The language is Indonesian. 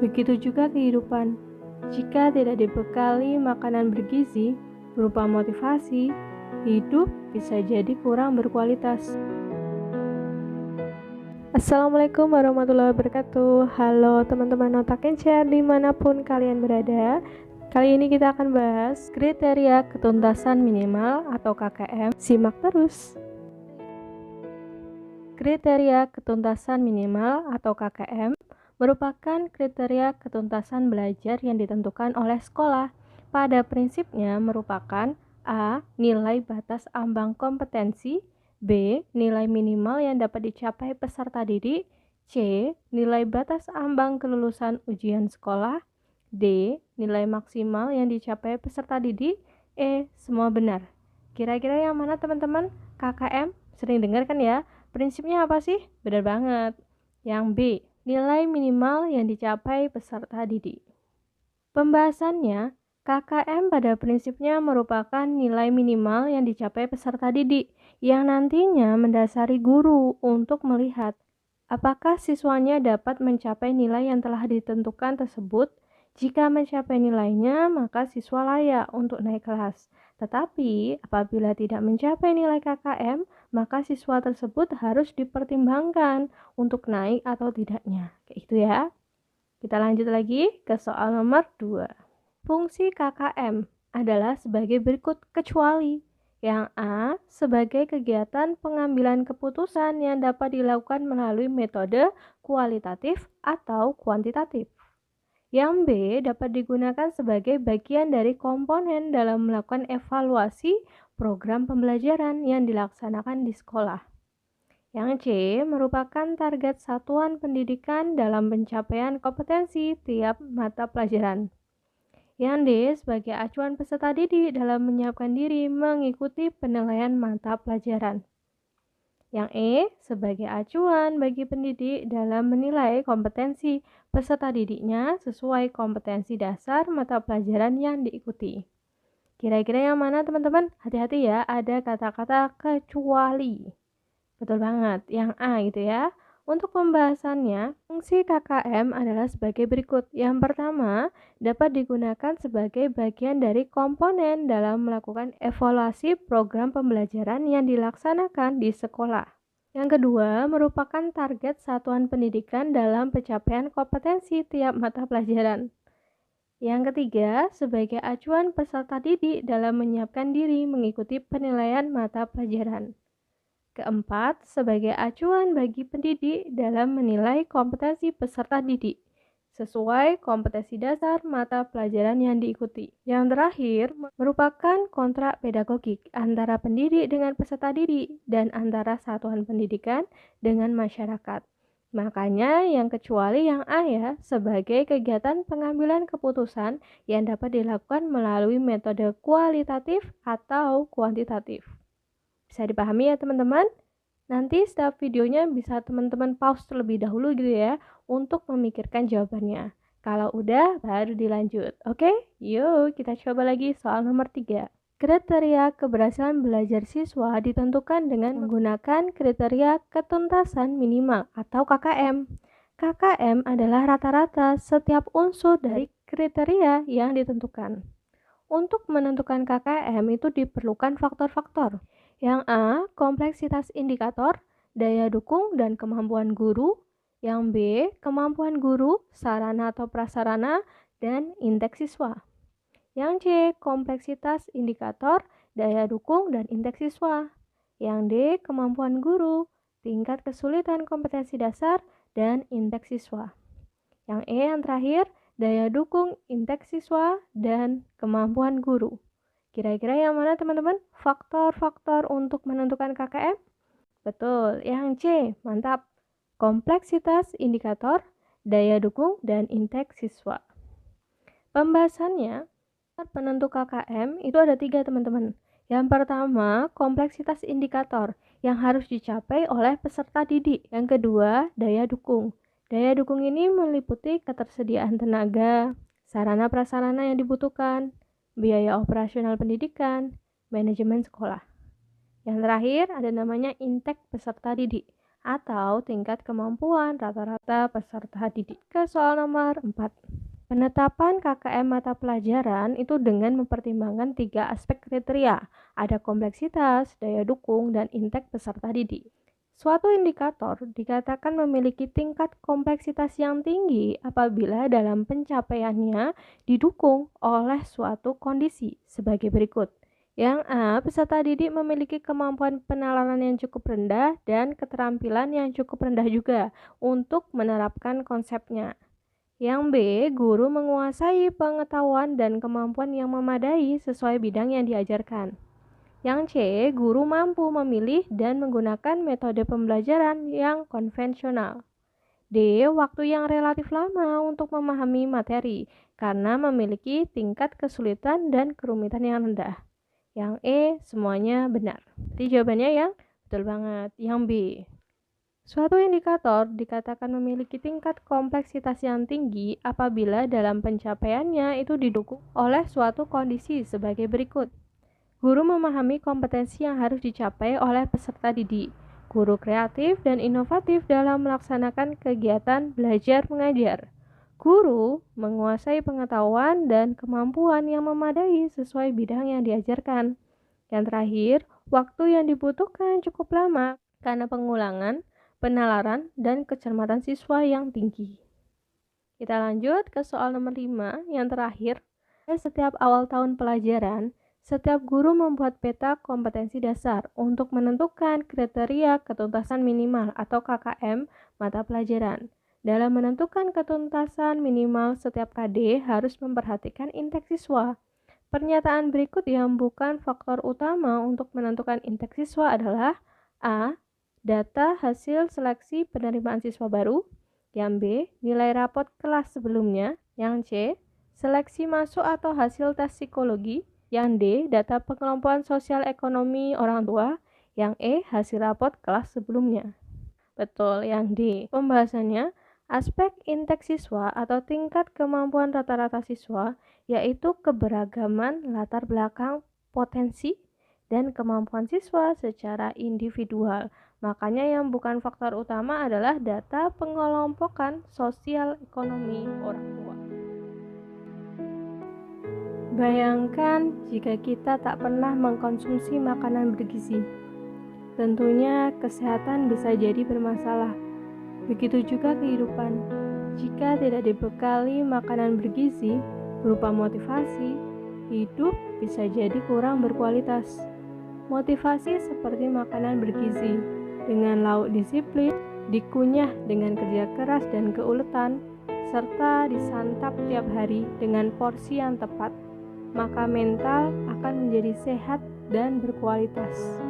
Begitu juga kehidupan. Jika tidak dibekali makanan bergizi berupa motivasi, hidup bisa jadi kurang berkualitas. Assalamualaikum warahmatullahi wabarakatuh. Halo teman-teman Otak Encer dimanapun kalian berada. Kali ini kita akan bahas kriteria ketuntasan minimal atau KKM. Simak terus. Kriteria ketuntasan minimal atau KKM merupakan kriteria ketuntasan belajar yang ditentukan oleh sekolah. Pada prinsipnya merupakan A. Nilai batas ambang kompetensi, B. Nilai minimal yang dapat dicapai peserta didik, C. Nilai batas ambang kelulusan ujian sekolah, D. Nilai maksimal yang dicapai peserta didik, E. Semua benar. Kira-kira yang mana teman-teman? KKM? Sering dengar kan ya? Prinsipnya apa sih? Benar banget. Yang B, nilai minimal yang dicapai peserta didik. Pembahasannya, KKM pada prinsipnya merupakan nilai minimal yang dicapai peserta didik yang nantinya mendasari guru untuk melihat apakah siswanya dapat mencapai nilai yang telah ditentukan tersebut. Jika mencapai nilainya, maka siswa layak untuk naik kelas. Tetapi, apabila tidak mencapai nilai KKM, maka siswa tersebut harus dipertimbangkan untuk naik atau tidaknya. Kayak gitu ya. Kita lanjut lagi ke soal nomor 2. Fungsi KKM adalah sebagai berikut kecuali yang A, sebagai kegiatan pengambilan keputusan yang dapat dilakukan melalui metode kualitatif atau kuantitatif. Yang B, dapat digunakan sebagai bagian dari komponen dalam melakukan evaluasi program pembelajaran yang dilaksanakan di sekolah. Yang C, merupakan target satuan pendidikan dalam pencapaian kompetensi tiap mata pelajaran. Yang D, sebagai acuan peserta didik dalam menyiapkan diri mengikuti penilaian mata pelajaran. Yang E, sebagai acuan bagi pendidik dalam menilai kompetensi peserta didiknya sesuai kompetensi dasar mata pelajaran yang diikuti. Kira-kira yang mana teman-teman? Hati-hati ya, ada kata-kata kecuali. Betul banget, yang A gitu ya. Untuk pembahasannya, fungsi KKM adalah sebagai berikut. Yang pertama, dapat digunakan sebagai bagian dari komponen dalam melakukan evaluasi program pembelajaran yang dilaksanakan di sekolah. Yang kedua, merupakan target satuan pendidikan dalam pencapaian kompetensi tiap mata pelajaran. Yang ketiga, sebagai acuan peserta didik dalam menyiapkan diri mengikuti penilaian mata pelajaran. Keempat, sebagai acuan bagi pendidik dalam menilai kompetensi peserta didik sesuai kompetensi dasar mata pelajaran yang diikuti. Yang terakhir, merupakan kontrak pedagogik antara pendidik dengan peserta didik dan antara satuan pendidikan dengan masyarakat. Makanya yang kecuali yang A ya, sebagai kegiatan pengambilan keputusan yang dapat dilakukan melalui metode kualitatif atau kuantitatif. Bisa dipahami ya teman-teman? Nanti setiap videonya bisa teman-teman pause terlebih dahulu gitu ya untuk memikirkan jawabannya. Kalau udah baru dilanjut. Oke? Yuk kita coba lagi soal nomor 3. Kriteria keberhasilan belajar siswa ditentukan dengan menggunakan kriteria ketuntasan minimal atau KKM. KKM adalah rata-rata setiap unsur dari kriteria yang ditentukan. Untuk menentukan KKM itu diperlukan faktor-faktor. Yang A, kompleksitas indikator, daya dukung dan kemampuan guru. Yang B, kemampuan guru, sarana atau prasarana, dan indeks siswa. Yang C, kompleksitas indikator, daya dukung dan indeks siswa. Yang D, kemampuan guru, tingkat kesulitan kompetensi dasar, dan indeks siswa. Yang E yang terakhir, daya dukung, indeks siswa, dan kemampuan guru. Kira-kira yang mana teman-teman? Faktor-faktor untuk menentukan KKM? Betul, yang C, mantap. Kompleksitas indikator, daya dukung, dan indeks siswa. Pembahasannya, penentu KKM itu ada 3 teman-teman. Yang pertama, kompleksitas indikator yang harus dicapai oleh peserta didik. Yang kedua, daya dukung. Daya dukung ini meliputi ketersediaan tenaga, sarana prasarana yang dibutuhkan, biaya operasional pendidikan, manajemen sekolah. Yang terakhir ada namanya indeks peserta didik atau tingkat kemampuan rata-rata peserta didik. Ke soal nomor 4. Penetapan KKM mata pelajaran itu dengan mempertimbangkan 3 aspek kriteria. Ada kompleksitas, daya dukung, dan intek peserta didik. Suatu indikator dikatakan memiliki tingkat kompleksitas yang tinggi apabila dalam pencapaiannya didukung oleh suatu kondisi sebagai berikut. Yang A, peserta didik memiliki kemampuan penalaran yang cukup rendah dan keterampilan yang cukup rendah juga untuk menerapkan konsepnya. Yang B, guru menguasai pengetahuan dan kemampuan yang memadai sesuai bidang yang diajarkan. Yang C, guru mampu memilih dan menggunakan metode pembelajaran yang konvensional. D, waktu yang relatif lama untuk memahami materi karena memiliki tingkat kesulitan dan kerumitan yang rendah. Yang E, semuanya benar. Jadi jawabannya yang betul banget, yang B. Suatu indikator dikatakan memiliki tingkat kompleksitas yang tinggi apabila dalam pencapaiannya itu didukung oleh suatu kondisi sebagai berikut. Guru memahami kompetensi yang harus dicapai oleh peserta didik. Guru kreatif dan inovatif dalam melaksanakan kegiatan belajar mengajar. Guru menguasai pengetahuan dan kemampuan yang memadai sesuai bidang yang diajarkan. Yang terakhir, waktu yang dibutuhkan cukup lama karena pengulangan, penalaran, dan kecermatan siswa yang tinggi. Kita lanjut ke soal nomor 5 yang terakhir. Setiap awal tahun pelajaran, setiap guru membuat peta kompetensi dasar untuk menentukan kriteria ketuntasan minimal atau KKM mata pelajaran. Dalam menentukan ketuntasan minimal, setiap KD harus memperhatikan intek siswa. Pernyataan berikut yang bukan faktor utama untuk menentukan intek siswa adalah A. Data hasil seleksi penerimaan siswa baru. Yang B. Nilai rapot kelas sebelumnya. Yang C. Seleksi masuk atau hasil tes psikologi. Yang D. Data pengelompokan sosial ekonomi orang tua. Yang E. Hasil rapot kelas sebelumnya. Betul, yang D. Pembahasannya, aspek intek siswa atau tingkat kemampuan rata-rata siswa, yaitu keberagaman latar belakang, potensi, dan kemampuan siswa secara individual. Makanya yang bukan faktor utama adalah data pengelompokan sosial ekonomi orang tua. Bayangkan jika kita tak pernah mengkonsumsi makanan bergizi. Tentunya kesehatan bisa jadi bermasalah. Begitu juga kehidupan. Jika tidak dibekali makanan bergizi berupa motivasi, hidup bisa jadi kurang berkualitas. Motivasi seperti makanan bergizi dengan lauk disiplin, dikunyah dengan kerja keras dan keuletan, serta disantap tiap hari dengan porsi yang tepat, maka mental akan menjadi sehat dan berkualitas.